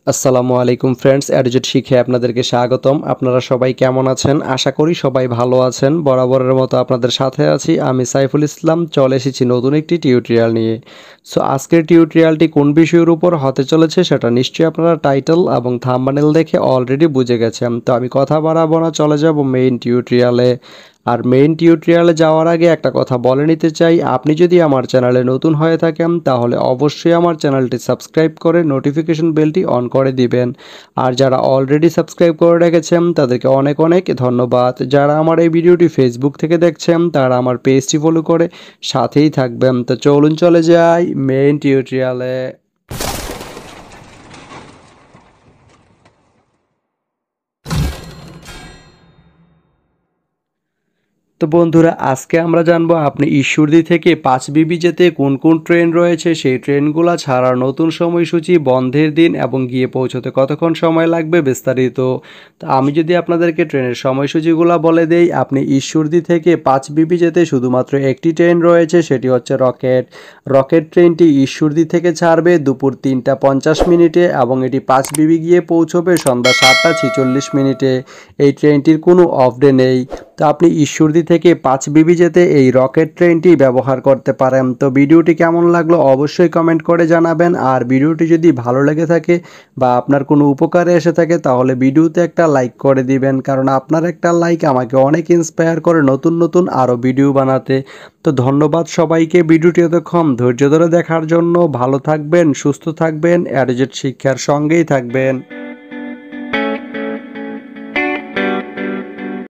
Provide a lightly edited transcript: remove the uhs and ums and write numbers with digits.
আসসালামু আলাইকুম ফ্রেন্ডস, অ্যাডুজেট শিখে আপনাদেরকে স্বাগতম। আপনারা সবাই কেমন আছেন? আশা করি সবাই ভালো আছেন। বরাবরের মতো আপনাদের সাথে আছি আমি সাইফুল ইসলাম। চলে এসেছি নতুন একটি টিউটোরিয়াল নিয়ে। সো আজকের টিউটোরিয়ালটি কোন বিষয়ের উপর হতে চলেছে সেটা নিশ্চয়ই আপনারা টাইটেল এবং থাম্বনেল দেখে অলরেডি বুঝে গেছেন। তো আমি কথা বাড়াবো না, চলে যাব মেইন টিউটোরিয়ালে। আর মেইন টিউটোরিয়ালে যাওয়ার আগে একটা কথা বলে নিতে চাই, আপনি যদি আমার চ্যানেলে নতুন হয়ে থাকেন তাহলে অবশ্যই আমার চ্যানেলটি সাবস্ক্রাইব করে নোটিফিকেশন বেলটি অন করে দিবেন। আর যারা অলরেডি সাবস্ক্রাইব করে রেখেছেন তাদেরকে অনেক অনেক ধন্যবাদ। যারা আমার এই ভিডিওটি ফেসবুক থেকে দেখছেন তারা আমার পেজটি ফলো করে সাথেই থাকবেন। তো চলুন চলে যাই মেইন টিউটোরিয়ালে। তো বন্ধুরা, আজকে আমরা জানবো আপনি ঈশ্বরদী থেকে 5 বিবি যেতে কোন কোন ট্রেন রয়েছে, সেই ট্রেনগুলো ছাড়ার নতুন সময়সূচি, বন্ধের দিন এবং গিয়ে পৌঁছতে কতক্ষণ সময় লাগবে বিস্তারিত। তো আমি যদি আপনাদেরকে ট্রেনের সময়সূচিগুলো বলে দেই, আপনি ঈশ্বরদী থেকে 5 বিবি যেতে শুধুমাত্র একটি ট্রেন রয়েছে, সেটি হচ্ছে রকেট। রকেট ট্রেনটি ঈশ্বরদী থেকে ছাড়বে দুপুর 3টা 50 মিনিটে এবং এটি 5 বিবি গিয়ে পৌঁছবে সন্ধ্যা 7টা 46 মিনিটে। এই ট্রেনটির কোনো অফ ডে নেই। তো আপনি ঈশ্বরদী থেকে 5 বিবি যেতে এই রকেট ট্রেনটি ব্যবহার করতে পারেন। তো ভিডিওটি কেমন লাগলো অবশ্যই কমেন্ট করে জানাবেন। আর ভিডিওটি যদি ভালো লেগে থাকে বা আপনার কোনো উপকারে এসে থাকে তাহলে ভিডিওতে একটা লাইক করে দিবেন, কারণ আপনার একটা লাইক আমাকে অনেক ইন্সপায়ার করে নতুন নতুন আরও ভিডিও বানাতে। তো ধন্যবাদ সবাইকে ভিডিওটি এতক্ষণ ধৈর্য ধরে দেখার জন্য। ভালো থাকবেন, সুস্থ থাকবেন, অ্যাডুজেট শিক্ষার সঙ্গেই থাকবেন।